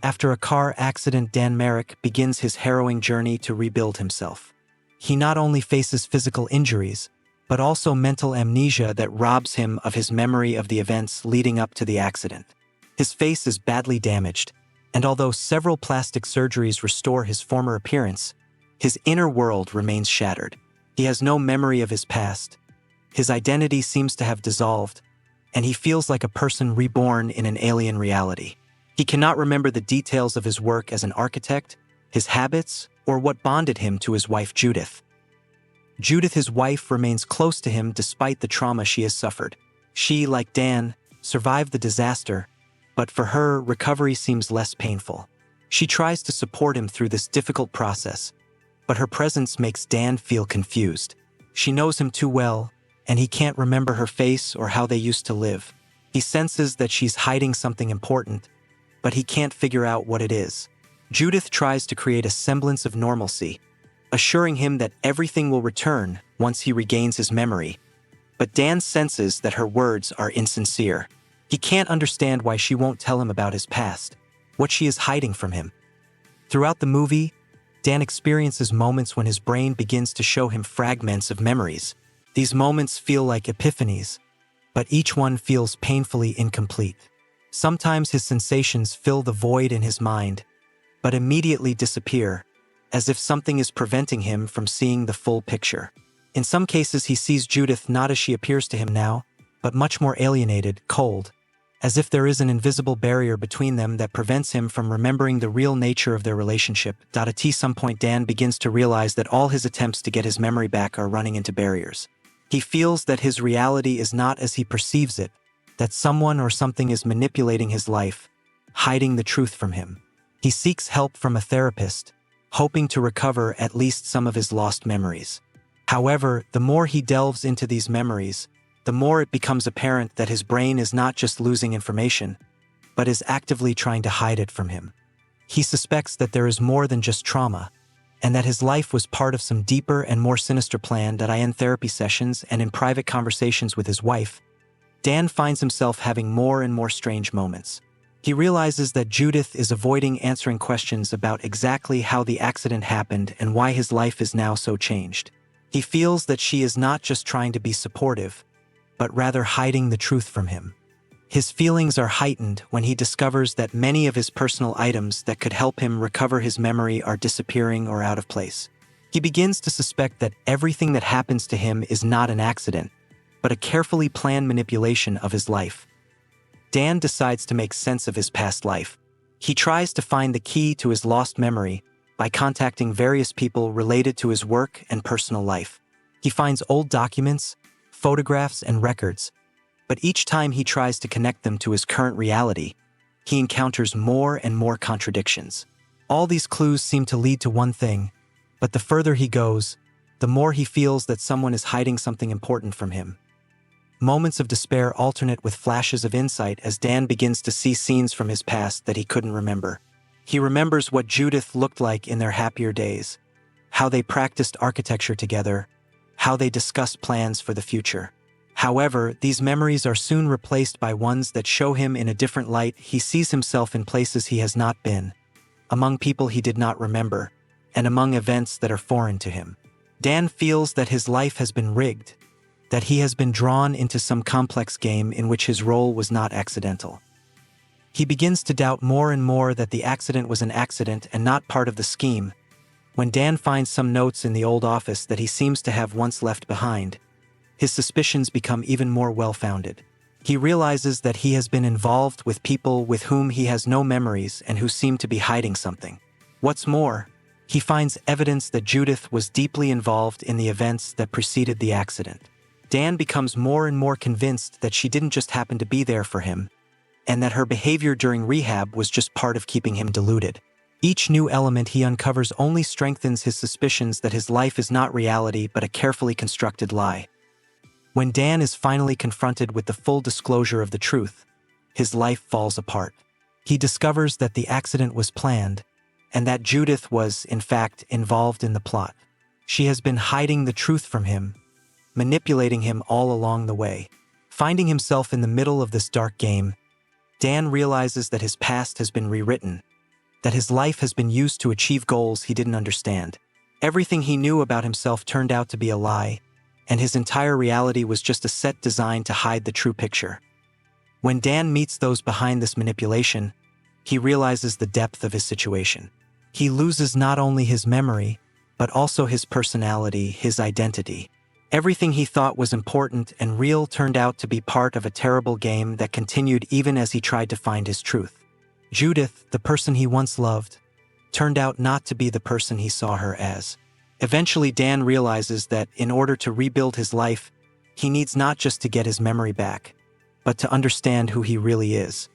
After a car accident, Dan Merrick begins his harrowing journey to rebuild himself. He not only faces physical injuries, but also mental amnesia that robs him of his memory of the events leading up to the accident. His face is badly damaged, and although several plastic surgeries restore his former appearance, his inner world remains shattered. He has no memory of his past. His identity seems to have dissolved, and he feels like a person reborn in an alien reality. He cannot remember the details of his work as an architect, his habits, or what bonded him to his wife Judith. Judith, his wife, remains close to him despite the trauma she has suffered. She, like Dan, survived the disaster, but for her, recovery seems less painful. She tries to support him through this difficult process, but her presence makes Dan feel confused. She knows him too well, and he can't remember her face or how they used to live. He senses that she's hiding something important, but he can't figure out what it is. Judith tries to create a semblance of normalcy, assuring him that everything will return once he regains his memory. But Dan senses that her words are insincere. He can't understand why she won't tell him about his past, what she is hiding from him. Throughout the movie, Dan experiences moments when his brain begins to show him fragments of memories. These moments feel like epiphanies, but each one feels painfully incomplete. Sometimes his sensations fill the void in his mind, but immediately disappear, as if something is preventing him from seeing the full picture. In some cases, he sees Judith not as she appears to him now, but much more alienated, cold, as if there is an invisible barrier between them that prevents him from remembering the real nature of their relationship. At some point, Dan begins to realize that all his attempts to get his memory back are running into barriers. He feels that his reality is not as he perceives it, that someone or something is manipulating his life, hiding the truth from him. He seeks help from a therapist, hoping to recover at least some of his lost memories. However, the more he delves into these memories, the more it becomes apparent that his brain is not just losing information, but is actively trying to hide it from him. He suspects that there is more than just trauma, and that his life was part of some deeper and more sinister plan. In therapy sessions and in private conversations with his wife, Dan finds himself having more and more strange moments. He realizes that Judith is avoiding answering questions about exactly how the accident happened and why his life is now so changed. He feels that she is not just trying to be supportive, but rather hiding the truth from him. His feelings are heightened when he discovers that many of his personal items that could help him recover his memory are disappearing or out of place. He begins to suspect that everything that happens to him is not an accident, but a carefully planned manipulation of his life. Dan decides to make sense of his past life. He tries to find the key to his lost memory by contacting various people related to his work and personal life. He finds old documents, photographs, and records, but each time he tries to connect them to his current reality, he encounters more and more contradictions. All these clues seem to lead to one thing, but the further he goes, the more he feels that someone is hiding something important from him. Moments of despair alternate with flashes of insight as Dan begins to see scenes from his past that he couldn't remember. He remembers what Judith looked like in their happier days, how they practiced architecture together, how they discussed plans for the future. However, these memories are soon replaced by ones that show him in a different light. He sees himself in places he has not been, among people he did not remember, and among events that are foreign to him. Dan feels that his life has been rigged, that he has been drawn into some complex game in which his role was not accidental. He begins to doubt more and more that the accident was an accident and not part of the scheme. When Dan finds some notes in the old office that he seems to have once left behind, his suspicions become even more well-founded. He realizes that he has been involved with people with whom he has no memories and who seem to be hiding something. What's more, he finds evidence that Judith was deeply involved in the events that preceded the accident. Dan becomes more and more convinced that she didn't just happen to be there for him, and that her behavior during rehab was just part of keeping him deluded. Each new element he uncovers only strengthens his suspicions that his life is not reality but a carefully constructed lie. When Dan is finally confronted with the full disclosure of the truth, his life falls apart. He discovers that the accident was planned, and that Judith was, in fact, involved in the plot. She has been hiding the truth from him, manipulating him all along the way. Finding himself in the middle of this dark game, Dan realizes that his past has been rewritten, that his life has been used to achieve goals he didn't understand. Everything he knew about himself turned out to be a lie, and his entire reality was just a set designed to hide the true picture. When Dan meets those behind this manipulation, he realizes the depth of his situation. He loses not only his memory, but also his personality, his identity. Everything he thought was important and real turned out to be part of a terrible game that continued even as he tried to find his truth. Judith, the person he once loved, turned out not to be the person he saw her as. Eventually, Dan realizes that in order to rebuild his life, he needs not just to get his memory back, but to understand who he really is.